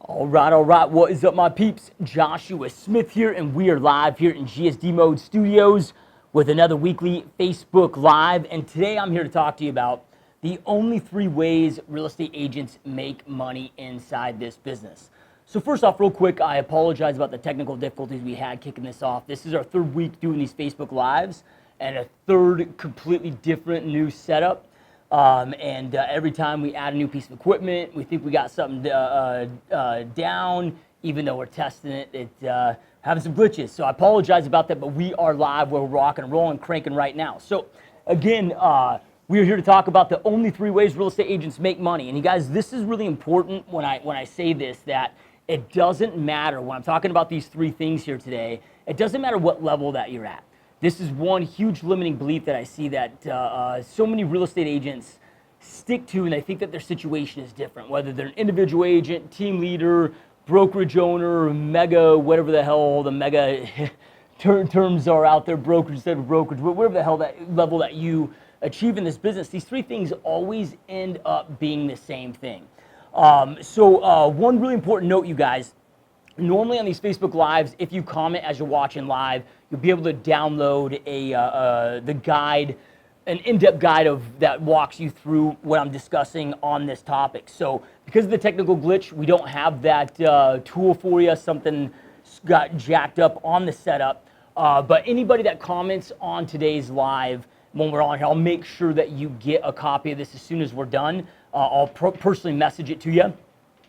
All right. What is up, my peeps? Joshua Smith here, and we are live here in GSD Mode Studios with another weekly Facebook Live. And today I'm here to talk to you about the only 3 ways real estate agents make money inside this business. So first off, real quick, I apologize about the technical difficulties we had kicking this off. This is our 3rd week doing these Facebook Lives and a 3rd completely different new setup. Every time we add a new piece of equipment, we think we got something down, even though we're testing it, it's having some glitches. So I apologize about that, but we are live, we're rocking and rolling, cranking right now. So again, we are here to talk about the only 3 ways real estate agents make money. And you guys, this is really important when I say this, that it doesn't matter, when I'm talking about these 3 things here today, it doesn't matter what level that you're at. This is one huge limiting belief that I see that so many real estate agents stick to, and they think that their situation is different, whether they're an individual agent, team leader, brokerage owner, mega, whatever the hell the mega terms are out there, brokerage instead of brokerage, whatever the hell that level that you achieve in this business, these 3 things always end up being the same thing. One really important note, you guys. Normally on these Facebook Lives, if you comment as you're watching live, you'll be able to download the guide, an in-depth guide that walks you through what I'm discussing on this topic. So because of the technical glitch, we don't have that tool for you. Something got jacked up on the setup. But anybody that comments on today's live, when we're on here, I'll make sure that you get a copy of this as soon as we're done. I'll personally message it to you.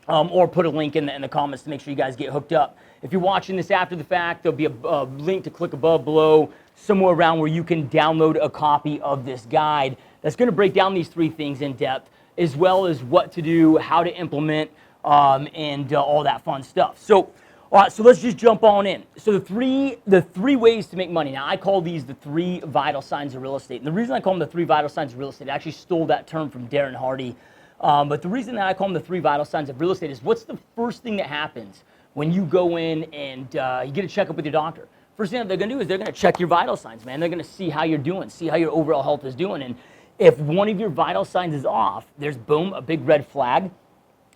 Or put a link in the comments to make sure you guys get hooked up. If you're watching this after the fact, there'll be a link to click above, below, somewhere around where you can download a copy of this guide that's going to break down these 3 things in depth, as well as what to do, how to implement, and all that fun stuff. So, all right, so let's just jump on in. So the three ways to make money. Now, I call these the 3 vital signs of real estate. And the reason I call them the 3 vital signs of real estate, I actually stole that term from Darren Hardy. But the reason that I call them the 3 vital signs of real estate is, what's the first thing that happens when you go in and you get a checkup with your doctor? First thing that they're going to do is they're going to check your vital signs, man. They're going to see how you're doing, see how your overall health is doing. And if one of your vital signs is off, there's, boom, a big red flag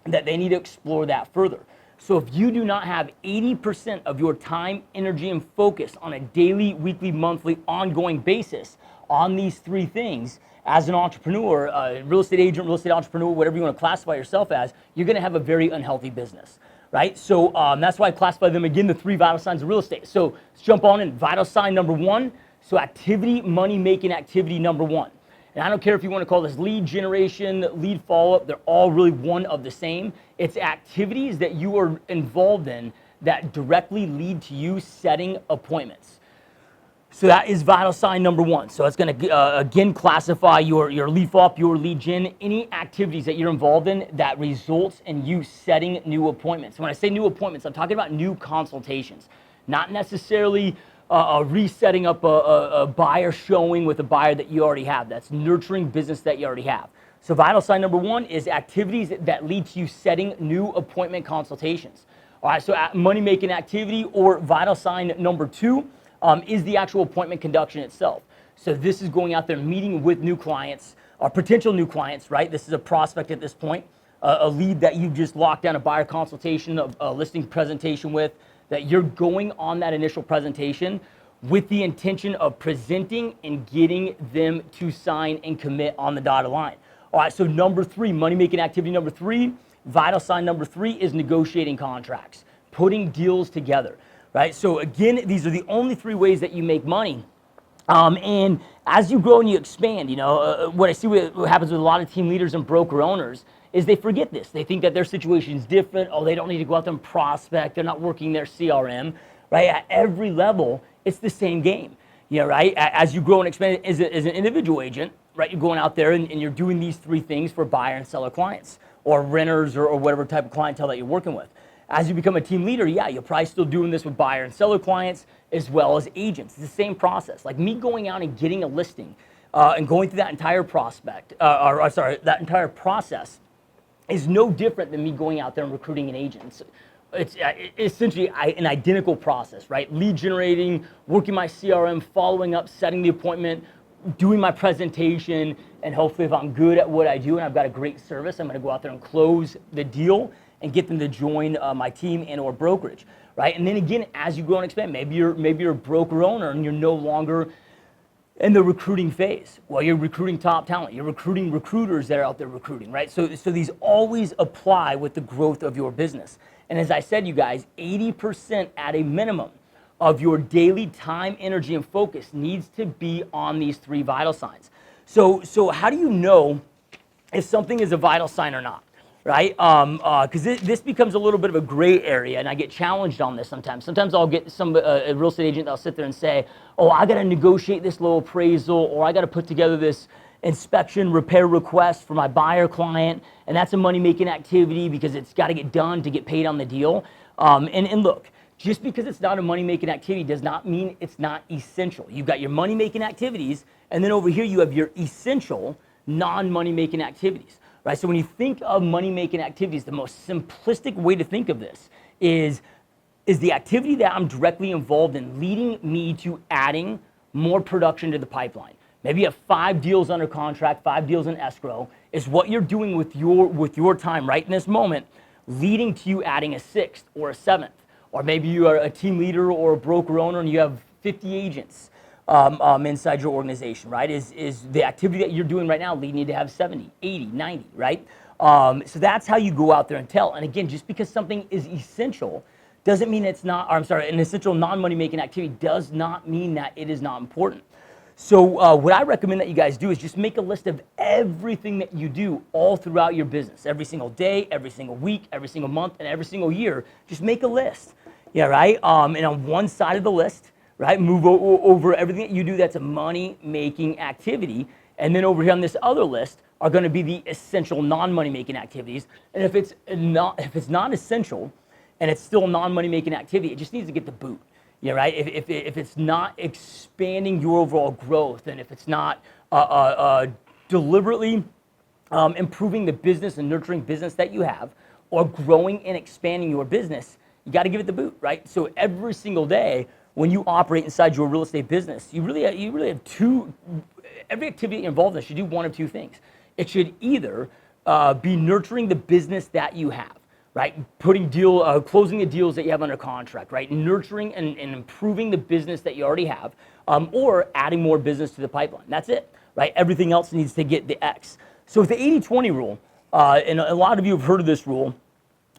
that they need to explore that further. So if you do not have 80% of your time, energy, and focus on a daily, weekly, monthly, ongoing basis on these 3 things, as an entrepreneur, real estate agent, real estate entrepreneur, whatever you want to classify yourself as, you're going to have a very unhealthy business, right? So that's why I classify them, again, the 3 vital signs of real estate. So let's jump on in. Vital sign number 1, so activity, money-making activity number 1. And I don't care if you want to call this lead generation, lead follow-up, they're all really one of the same. It's activities that you are involved in that directly lead to you setting appointments. So that is vital sign number 1. So it's going to, again, classify your lead follow-up, your lead gen, any activities that you're involved in that results in you setting new appointments. When I say new appointments, I'm talking about new consultations, not necessarily resetting up a buyer showing with a buyer that you already have. That's nurturing business that you already have. So vital sign number 1 is activities that lead to you setting new appointment consultations. All right, so money-making activity, or vital sign number 2, is the actual appointment conduction itself. So this is going out there meeting with new clients, or potential new clients, right? This is a prospect at this point, a lead that you just locked down a buyer consultation, a listing presentation with, that you're going on that initial presentation with the intention of presenting and getting them to sign and commit on the dotted line. All right, so number 3, money-making activity number 3, vital sign number 3 is negotiating contracts, putting deals together. Right, so again, these are the only 3 ways that you make money. And as you grow and you expand, you know, what I see what happens with a lot of team leaders and broker owners is they forget this. They think that their situation is different. Oh, they don't need to go out there and prospect. They're not working their CRM. Right, at every level, it's the same game. You know, right, as you grow and expand as an individual agent, right, you're going out there and you're doing these 3 things for buyer and seller clients, or renters, or whatever type of clientele that you're working with. As you become a team leader, yeah, you're probably still doing this with buyer and seller clients as well as agents. It's the same process. Like me going out and getting a listing and going through that entire that entire process is no different than me going out there and recruiting an agent. It's essentially an identical process, right? Lead generating, working my CRM, following up, setting the appointment, doing my presentation, and hopefully if I'm good at what I do and I've got a great service, I'm going to go out there and close the deal and get them to join my team and or brokerage, right? And then again, as you grow and expand, maybe you're a broker owner and you're no longer in the recruiting phase. Well, you're recruiting top talent. You're recruiting recruiters that are out there recruiting, right? So these always apply with the growth of your business. And as I said, you guys, 80% at a minimum of your daily time, energy, and focus needs to be on these 3 vital signs. So how do you know if something is a vital sign or not, right? Because this becomes a little bit of a gray area, and I get challenged on this sometimes. Sometimes I'll get a real estate agent that'll sit there and say, oh, I got to negotiate this low appraisal, or I got to put together this inspection repair request for my buyer client, and that's a money-making activity because it's got to get done to get paid on the deal. And look, just because it's not a money-making activity does not mean it's not essential. You've got your money-making activities, and then over here you have your essential non-money-making activities, right? So when you think of money-making activities, the most simplistic way to think of this is the activity that I'm directly involved in leading me to adding more production to the pipeline. Maybe you have 5 deals under contract, 5 deals in escrow, is what you're doing with your time right in this moment, leading to you adding a 6th or a 7th. Or maybe you are a team leader or a broker owner and you have 50 agents inside your organization, right? Is the activity that you're doing right now leading you to have 70, 80, 90, right? So that's how you go out there and tell. And again, just because something is essential doesn't mean it's not, or I'm sorry, an essential non-money making activity does not mean that it is not important. So what I recommend that you guys do is just make a list of everything that you do all throughout your business. Every single day, every single week, every single month, and every single year. Just make a list, yeah, right? And on one side of the list, right, move over everything that you do that's a money-making activity. And then over here on this other list are going to be the essential non-money-making activities. And if it's not essential and it's still a non-money-making activity, it just needs to get the boot. Yeah, right. If it's not expanding your overall growth, and if it's not deliberately improving the business and nurturing business that you have, or growing and expanding your business, you got to give it the boot, right? So every single day when you operate inside your real estate business, you really have two. Every activity involved in this should do one of 2 things. It should either be nurturing the business that you have, right? Closing the deals that you have under contract, right? Nurturing and improving the business that you already have, or adding more business to the pipeline. That's it, right? Everything else needs to get the X. So with the 80-20 rule, and a lot of you have heard of this rule,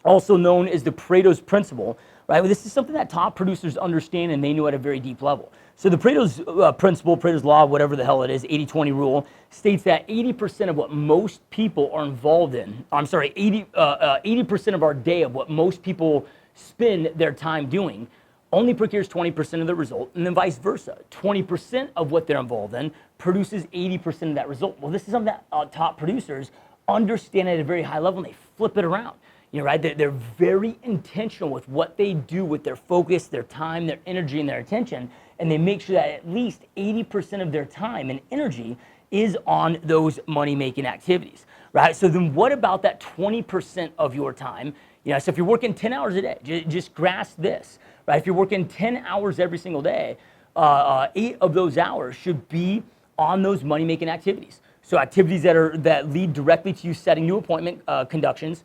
also known as the Pareto's Principle, right? Well, this is something that top producers understand and they know at a very deep level. So the Pareto's Principle, Pareto's Law, whatever the hell it is, 80-20 rule, states that 80% of what most people are involved in, 80% of our day of what most people spend their time doing only procures 20% of the result, and then vice versa. 20% of what they're involved in produces 80% of that result. Well, this is something that top producers understand at a very high level, and they flip it around. You know, right? They're very intentional with what they do with their focus, their time, their energy, and their attention, and they make sure that at least 80% of their time and energy is on those money-making activities, right? So then what about that 20% of your time? You know, so if you're working 10 hours a day, just grasp this, right? If you're working 10 hours every single day, 8 of those hours should be on those money-making activities. So activities that lead directly to you setting new appointment conductions,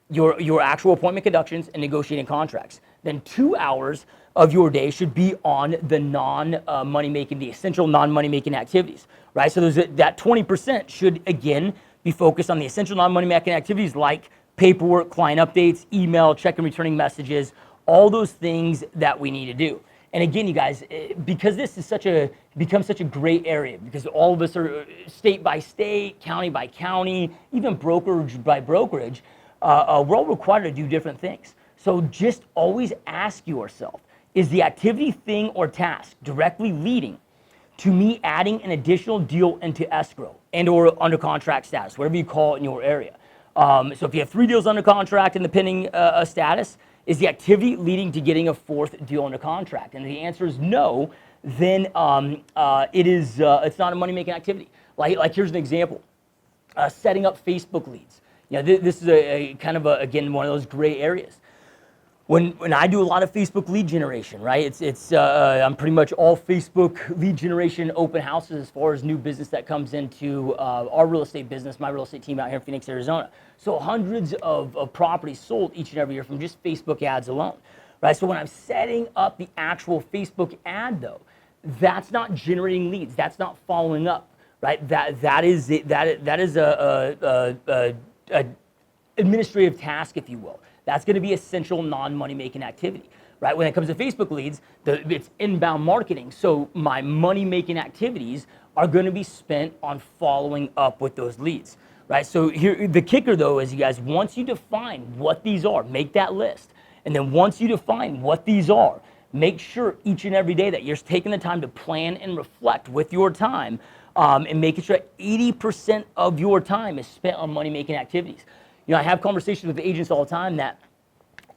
your actual appointment conductions, and negotiating contracts. Then 2 hours of your day should be on the non-money-making, the essential non-money-making activities, right? So that 20% should, again, be focused on the essential non-money-making activities like paperwork, client updates, email, check and returning messages, all those things that we need to do. And again, you guys, because this is becomes such a gray area, because all of us are state by state, county by county, even brokerage by brokerage, we're all required to do different things. So just always ask yourself, is the activity, thing, or task directly leading to me adding an additional deal into escrow and or under contract status, whatever you call it in your area? So if you have 3 deals under contract in the pending status, is the activity leading to getting a 4th deal under contract? And if the answer is no, then it's not a money-making activity. Like here's an example, setting up Facebook leads. You know, this is a kind of again, one of those gray areas. When I do a lot of Facebook lead generation, right? I'm pretty much all Facebook lead generation open houses as far as new business that comes into our real estate business, my real estate team out here in Phoenix, Arizona. So hundreds of properties sold each and every year from just Facebook ads alone, right? So when I'm setting up the actual Facebook ad though, that's not generating leads. That's not following up, right? That is a administrative task, if you will. That's going to be essential non-money making activity, right? When it comes to Facebook leads, it's inbound marketing. So my money making activities are going to be spent on following up with those leads, right? So here, the kicker though is, you guys, once you define what these are, make that list. And then once you define what these are, make sure each and every day that you're taking the time to plan and reflect with your time, and making sure 80% of your time is spent on money making activities. You know, I have conversations with agents all the time that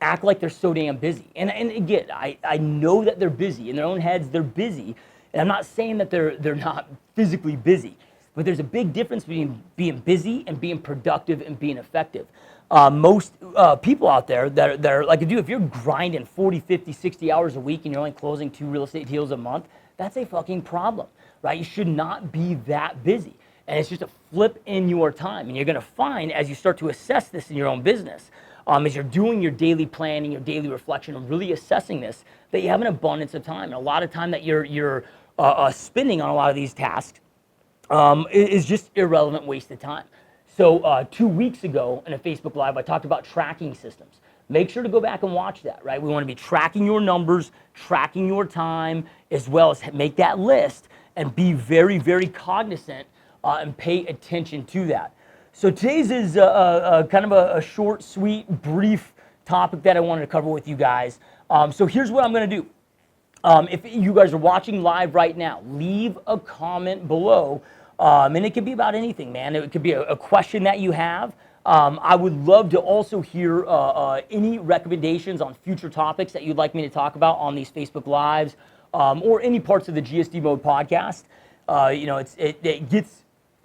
act like they're so damn busy. And again, I know that they're busy. In their own heads, they're busy. And I'm not saying that they're not physically busy. But there's a big difference between being busy and being productive and being effective. Most people out there that are like, dude, if you're grinding 40, 50, 60 hours a week and you're only closing 2 real estate deals a month, that's a fucking problem, right? You should not be that busy. And it's just a flip in your time. And you're going to find, as you start to assess this in your own business, as you're doing your daily planning, your daily reflection, and really assessing this, that you have an abundance of time. And a lot of time that you're spending on a lot of these tasks is just irrelevant waste of time. So 2 weeks ago in a Facebook Live, I talked about tracking systems. Make sure to go back and watch that, right? We want to be tracking your numbers, tracking your time, as well as make that list and be very, very cognizant and pay attention to that. So today's is kind of a short, sweet, brief topic that I wanted to cover with you guys. So here's what I'm going to do. If you guys are watching live right now, leave a comment below. And it could be about anything, man. It could be a question that you have. I would love to also hear any recommendations on future topics that you'd like me to talk about on these Facebook Lives, or any parts of the GSD Mode podcast. You know, it gets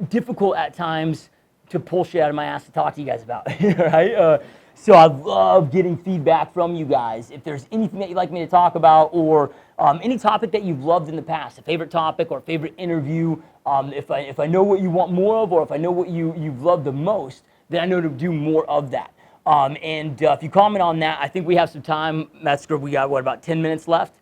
difficult at times to pull shit out of my ass to talk to you guys about, right? So I love getting feedback from you guys. If there's anything that you'd like me to talk about, or any topic that you've loved in the past, a favorite topic or a favorite interview, if I know what you want more of, or if I know what you've loved the most, then I know to do more of that. And if you comment on that, I think we have some time. Metzger, we got, what, about 10 minutes left?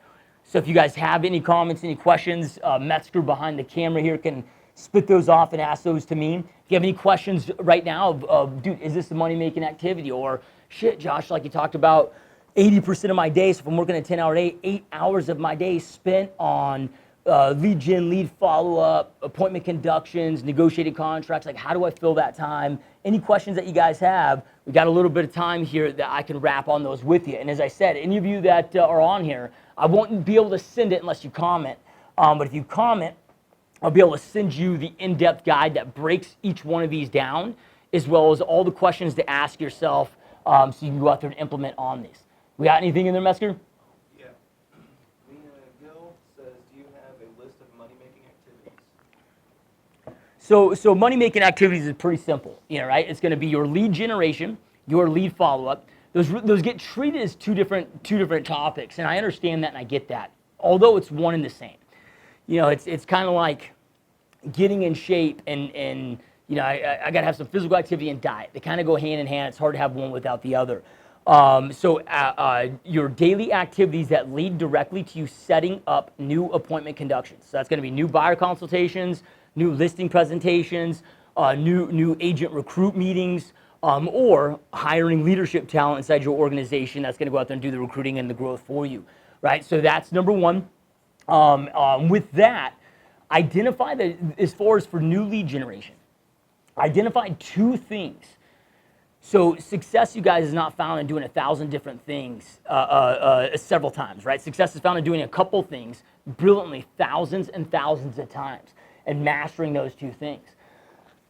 So if you guys have any comments, any questions, Metzger behind the camera here can spit those off and ask those to me. If you have any questions right now of dude, is this a money-making activity? Or, shit, Josh, like you talked about, 80% of my day, so if I'm working a 10-hour day, 8 hours of my day spent on lead gen, lead follow-up, appointment conductions, negotiated contracts. Like, how do I fill that time? Any questions that you guys have, we got a little bit of time here that I can wrap on those with you. And as I said, any of you that are on here, I won't be able to send it unless you comment. But if you comment, I'll be able to send you the in-depth guide that breaks each one of these down, as well as all the questions to ask yourself, so you can go out there and implement on these. We got anything in there, Metzger? Yeah. Gil says, do you have a list of money-making activities? So money-making activities is pretty simple, you know, right? It's going to be your lead generation, your lead follow-up. Those get treated as two different topics, and I understand that and I get that, although it's one and the same. You know, it's kind of like getting in shape and you know, I got to have some physical activity and diet. They kind of go hand in hand. It's hard to have one without the other. So your daily activities that lead directly to you setting up new appointment conductions. So that's going to be new buyer consultations, new listing presentations, new agent recruit meetings, or hiring leadership talent inside your organization that's going to go out there and do the recruiting and the growth for you, right? So that's number one. With that, identify that as far as for new lead generation, identify 2 things. So success, you guys, is not found in doing 1,000 different things several times, right? Success is found in doing a couple things brilliantly thousands and thousands of times and mastering those 2 things.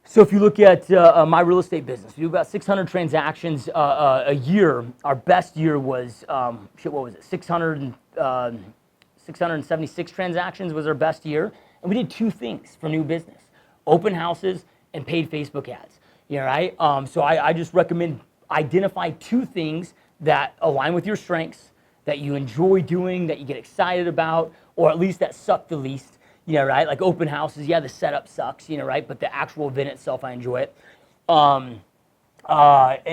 So if you look at my real estate business, we do about 600 transactions a year. Our best year was, what was it, 676 transactions was our best year. And we did 2 things for new business: open houses and paid Facebook ads. You know, right? So I just recommend identify 2 things that align with your strengths, that you enjoy doing, that you get excited about, or at least that suck the least, right? Like open houses, yeah, the setup sucks, right? But the actual event itself, I enjoy it. And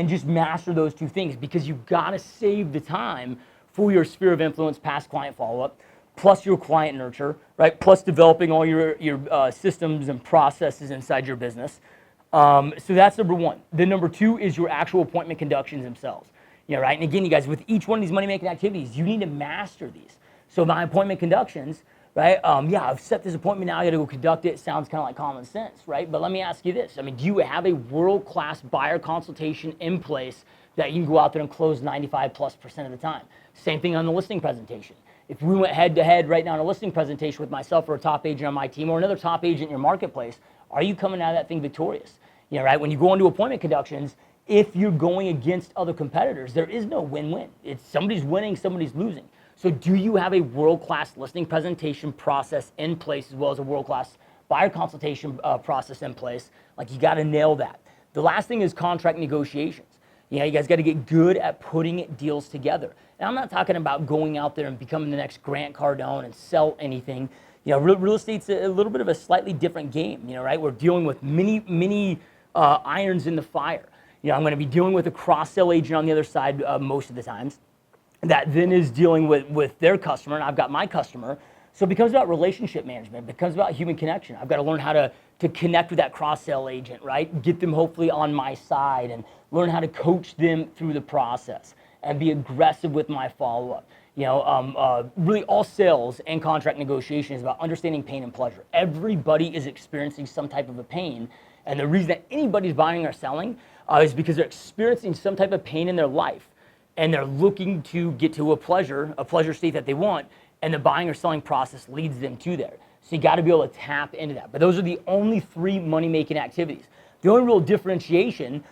just master those two things, because you've got to save the time for your sphere of influence, past client follow-up, plus your client nurture, right? Plus developing all your systems and processes inside your business. So that's number one. Then number two is your actual appointment conductions themselves. Right? And again, you guys, with each one of these money-making activities, you need to master these. So my appointment conductions, right? Yeah, I've set this appointment now, I gotta go conduct it. Sounds kind of like common sense, right? But let me ask you this. I mean, do you have a world-class buyer consultation in place that you can go out there and close 95+% of the time? Same thing on the listing presentation. If we went head-to-head right now on a listing presentation with myself or a top agent on my team or another top agent in your marketplace, are you coming out of that thing victorious? Right? When you go into appointment conductions, if you're going against other competitors, there is no win-win. It's somebody's winning, somebody's losing. So do you have a world-class listing presentation process in place, as well as a world-class buyer consultation process in place? Like, you got to nail that. The last thing is contract negotiations. You guys got to get good at putting deals together. And I'm not talking about going out there and becoming the next Grant Cardone and sell anything. Real estate's a little bit of a slightly different game, right? We're dealing with many irons in the fire. I'm going to be dealing with a cross-sell agent on the other side most of the times that then is dealing with their customer, and I've got my customer. So it becomes about relationship management. It becomes about human connection. I've got to learn how to connect with that cross-sell agent, right? Get them hopefully on my side and learn how to coach them through the process and be aggressive with my follow-up. Really all sales and contract negotiation is about understanding pain and pleasure. Everybody is experiencing some type of a pain, and the reason that anybody's buying or selling is because they're experiencing some type of pain in their life, and they're looking to get to a pleasure state that they want, and the buying or selling process leads them to there. So you got to be able to tap into that. But those are the only three money-making activities. The only real differentiation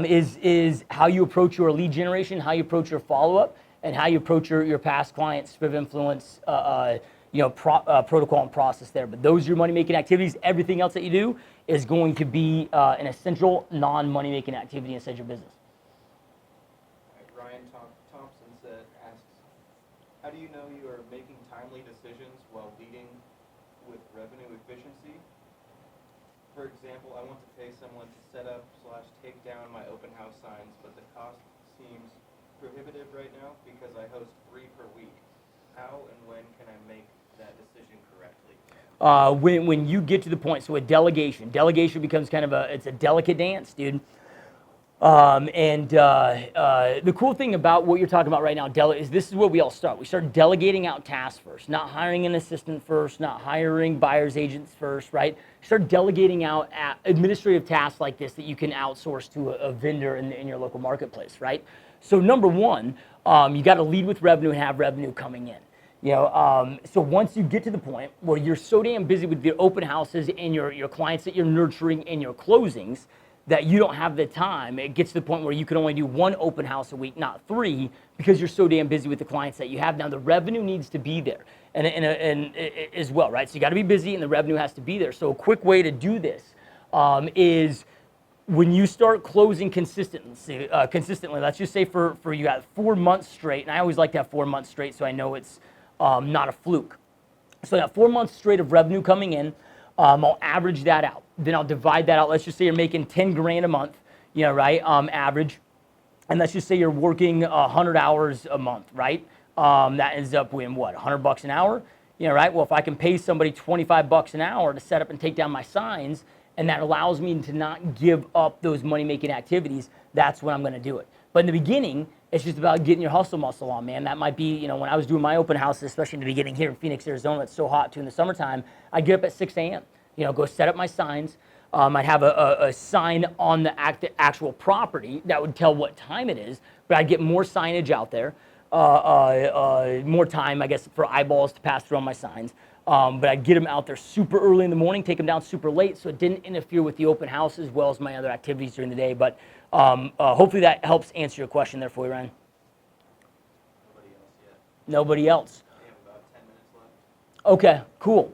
is how you approach your lead generation, how you approach your follow-up, and how you approach your past clients, sphere of influence, protocol and process there. But those are your money-making activities. Everything else that you do is going to be an essential non-money-making activity inside your business. Ryan Thompson asks, how do you know you are making timely decisions while leading with revenue efficiency? For example, I want to pay someone to set up/take down my open house signs, but the cost seems prohibitive right now because I host 3 per week. How and when can I make that decision correctly? When you get to the point, so a delegation becomes kind of it's a delicate dance, dude. The cool thing about what you're talking about right now, is this is where we all start. We start delegating out tasks first, not hiring an assistant first, not hiring buyer's agents first, right? Start delegating out administrative tasks like this that you can outsource to a vendor in your local marketplace, right? So number one, you got to lead with revenue and have revenue coming in. So once you get to the point where you're so damn busy with the open houses and your clients that you're nurturing and your closings that you don't have the time, it gets to the point where you can only do 1 open house a week, not 3, because you're so damn busy with the clients that you have. Now the revenue needs to be there, and as well, right? So you got to be busy, and the revenue has to be there. So a quick way to do this is when you start closing consistently. Let's just say for you got 4 months straight, and I always like to have 4 months straight, so I know it's not a fluke. So that 4 months straight of revenue coming in, I'll average that out. Then I'll divide that out. Let's just say you're making 10 grand a month, right? Average. And let's just say you're working 100 hours a month, right? That ends up in what, $100 an hour? Right? Well, if I can pay somebody $25 an hour to set up and take down my signs, and that allows me to not give up those money-making activities, that's when I'm going to do it. But in the beginning, it's just about getting your hustle muscle on, man. That might be, when I was doing my open houses, especially in the beginning here in Phoenix, Arizona, it's so hot too in the summertime, I'd get up at 6 a.m., go set up my signs. I'd have a sign on the actual property that would tell what time it is, but I'd get more signage out there, more time, I guess, for eyeballs to pass through on my signs. But I'd get them out there super early in the morning, take them down super late, so it didn't interfere with the open house as well as my other activities during the day. But hopefully that helps answer your question there for you, Ryan. Nobody else yet. Nobody else. We have about 10 minutes left. Okay, cool.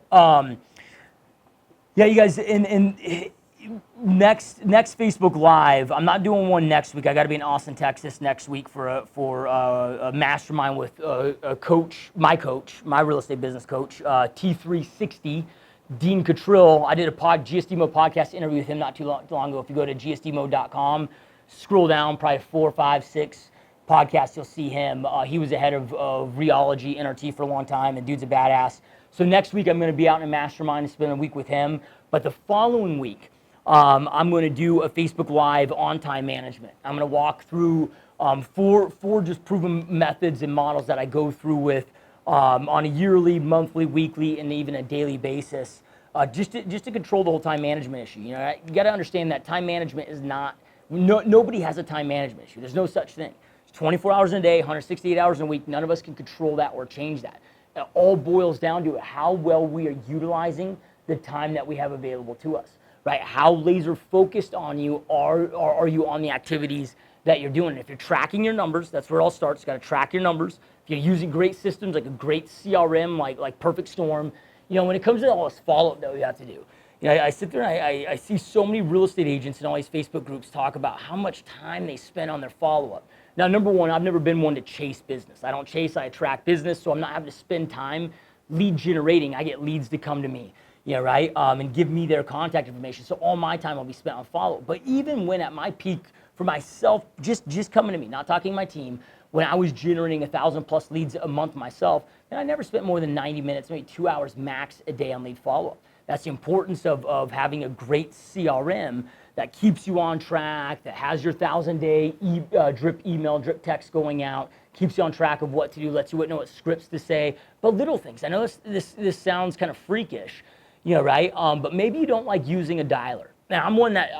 Yeah, you guys, and next Facebook Live, I'm not doing one next week. I got to be in Austin, Texas next week for a mastermind with a coach, my real estate business coach, T360, Dean Cottrill. I did a GSDMO podcast interview with him not too long ago. If you go to gsdmo.com, scroll down, probably 4, 5, 6 podcasts, you'll see him. He was the head of rheology, NRT for a long time, and dude's a badass. So next week I'm going to be out in a mastermind and spend a week with him. But the following week, I'm going to do a Facebook Live on time management. I'm going to walk through four just proven methods and models that I go through with on a yearly, monthly, weekly, and even a daily basis, just to control the whole time management issue. You know, you got to understand that time management is not. Nobody has a time management issue. There's no such thing. It's 24 hours in a day, 168 hours in a week. None of us can control that or change that. It all boils down to how well we are utilizing the time that we have available to us, right? How laser focused on you are you on the activities that you're doing? If you're tracking your numbers, that's where it all starts. You got to track your numbers. If you're using great systems like a great CRM, like Perfect Storm, you know, when it comes to all this follow-up that we have to do, you know, I sit there and I see so many real estate agents in all these Facebook groups talk about how much time they spend on their follow-up. Now, number one, I've never been one to chase business. I don't chase, I attract business, so I'm not having to spend time lead generating. I get leads to come to me, you know, right? And give me their contact information. So all my time will be spent on follow-up. But even when at my peak for myself, just coming to me, not talking to my team, when I was generating 1,000+ leads a month myself, and I never spent more than 90 minutes, maybe 2 hours max a day on lead follow-up. That's the importance of having a great CRM that keeps you on track, that has your 1,000-day drip email, drip text going out, keeps you on track of what to do, lets you know what scripts to say, but little things. I know this sounds kind of freakish, you know, right? But maybe you don't like using a dialer. Now, I'm one that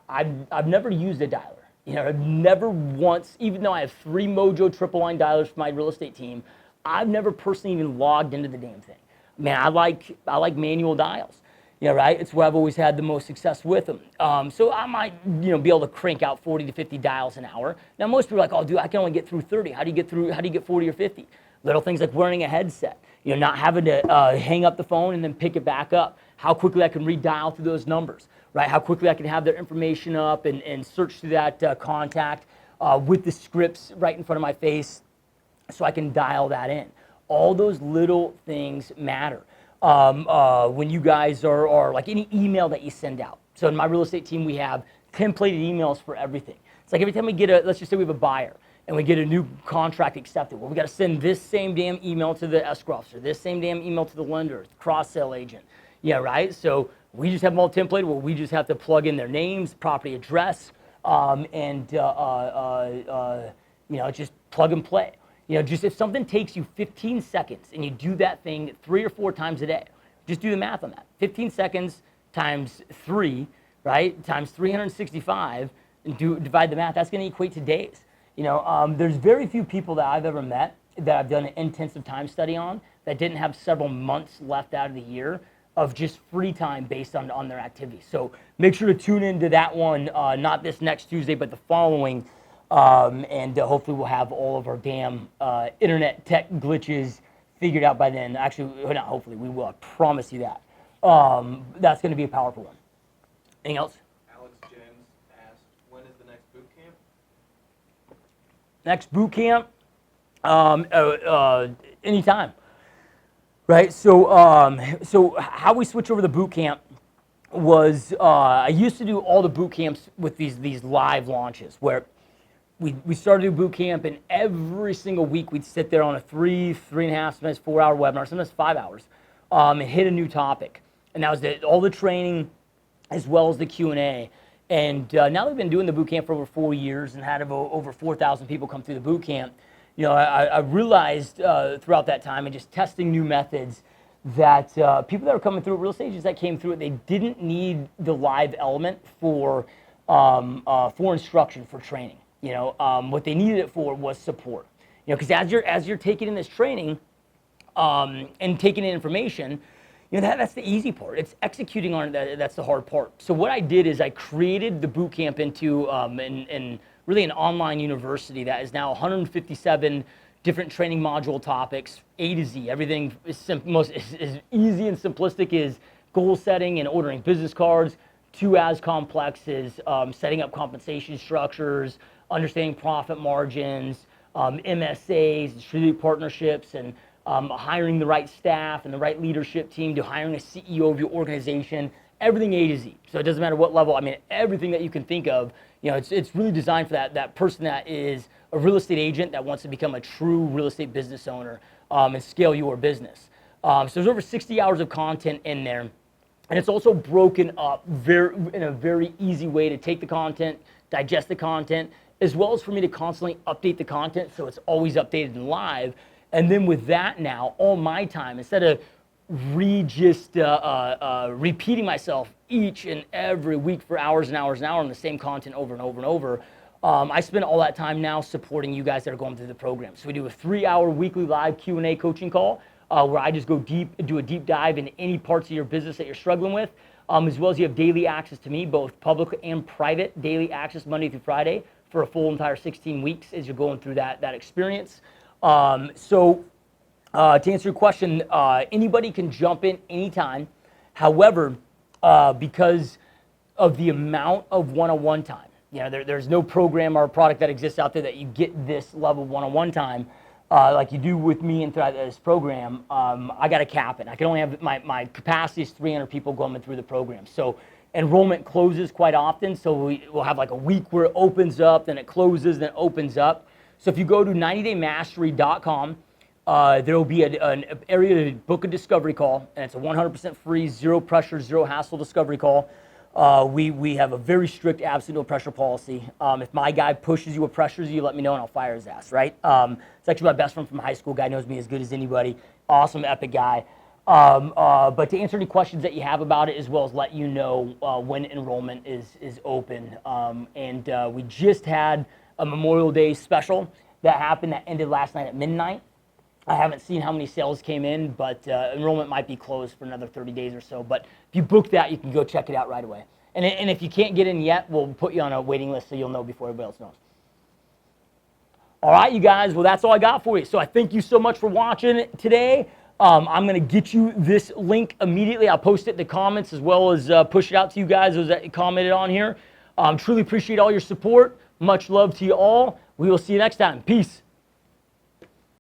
I've never used a dialer. You know, I've never once, even though I have 3 Mojo triple line dialers for my real estate team, I've never personally even logged into the damn thing. Man, I like manual dials, you know, right? It's where I've always had the most success with them. So I might, you know, be able to crank out 40 to 50 dials an hour. Now, most people are like, oh, dude, I can only get through 30. How do you get 40 or 50? Little things like wearing a headset, you know, not having to hang up the phone and then pick it back up. How quickly I can redial through those numbers, right? How quickly I can have their information up and search through that contact with the scripts right in front of my face so I can dial that in. All those little things matter. When you guys are like any email that you send out. So in my real estate team, we have templated emails for everything. It's like every time we get let's just say we have a buyer and we get a new contract accepted. Well, we got to send this same damn email to the escrow officer, this same damn email to the lender, cross-sell agent. Yeah, right? So we just have them all templated where we just have to plug in their names, property address, and you know, just plug and play. You know, just if something takes you 15 seconds and you do that thing 3 or 4 times a day, just do the math on that. 15 seconds times 3, right, times 365, and divide the math. That's going to equate to days. You know, there's very few people that I've ever met that I've done an intensive time study on that didn't have several months left out of the year of just free time based on their activities. So make sure to tune into that one, not this next Tuesday, but the following. And hopefully we'll have all of our damn internet tech glitches figured out by then. Actually, not hopefully, we will. I promise you that. That's going to be a powerful one. Anything else? Alex James asked, when is the next boot camp? Next boot camp? Anytime. Right? So how we switch over to boot camp was I used to do all the boot camps with these live launches where we started to do boot camp, and every single week we'd sit there on a 3.5 minutes, 4-hour webinar, sometimes 5 hours, and hit a new topic. And that was all the training as well as the Q&A. And now we've been doing the boot camp for over 4 years and had over 4,000 people come through the boot camp. You know, I realized throughout that time and just testing new methods that people that were coming through, real estate agents that came through it, they didn't need the live element for instruction, for training. You know, what they needed it for was support. You know, because as you're taking in this training and taking in information, you know, that's the easy part. It's executing on it that's the hard part. So what I did is I created the boot camp into really an online university that is now 157 different training module topics, A to Z. Everything is as easy and simplistic as goal setting and ordering business cards, to as complex as setting up compensation structures, understanding profit margins, MSAs, distributed partnerships, and hiring the right staff and the right leadership team, to hiring a CEO of your organization, everything A to Z. So it doesn't matter what level, I mean, everything that you can think of, you know, it's really designed for that person that is a real estate agent that wants to become a true real estate business owner and scale your business. So there's over 60 hours of content in there. And it's also broken up in a very easy way to take the content, digest the content, as well as for me to constantly update the content so it's always updated and live. And then with that now, all my time, instead of repeating myself each and every week for hours and hours and hours on the same content over and over and over, I spend all that time now supporting you guys that are going through the program. So we do a 3-hour weekly live Q&A coaching call where I just go deep, do a deep dive into any parts of your business that you're struggling with, as well as you have daily access to me, both public and private, daily access Monday through Friday for a full entire 16 weeks as you're going through that experience. To answer your question, anybody can jump in anytime. However, because of the amount of one-on-one time, you know, there's no program or product that exists out there that you get this level of one-on-one time like you do with me and throughout this program. I got to cap it. I can only have my capacity is 300 people going through the program. So enrollment closes quite often. So we'll have like a week where it opens up, then it closes, then it opens up. So if you go to 90daymastery.com, there will be an area to book a discovery call, and it's a 100% free, zero pressure, zero hassle discovery call. We have a very strict absolute no pressure policy. If my guy pushes you or pressures you, let me know and I'll fire his ass, right? It's actually my best friend from high school. Guy knows me as good as anybody. Awesome, epic guy. But to answer any questions that you have about it, as well as let you know when enrollment is open. We just had a Memorial Day special that happened that ended last night at midnight. I haven't seen how many sales came in, but enrollment might be closed for another 30 days or so. But if you book that, you can go check it out right away. And if you can't get in yet, we'll put you on a waiting list so you'll know before everybody else knows. All right, you guys. Well, that's all I got for you. So I thank you so much for watching today. I'm going to get you this link immediately. I'll post it in the comments as well as push it out to you guys, those that commented on here. Truly appreciate all your support. Much love to you all. We will see you next time. Peace.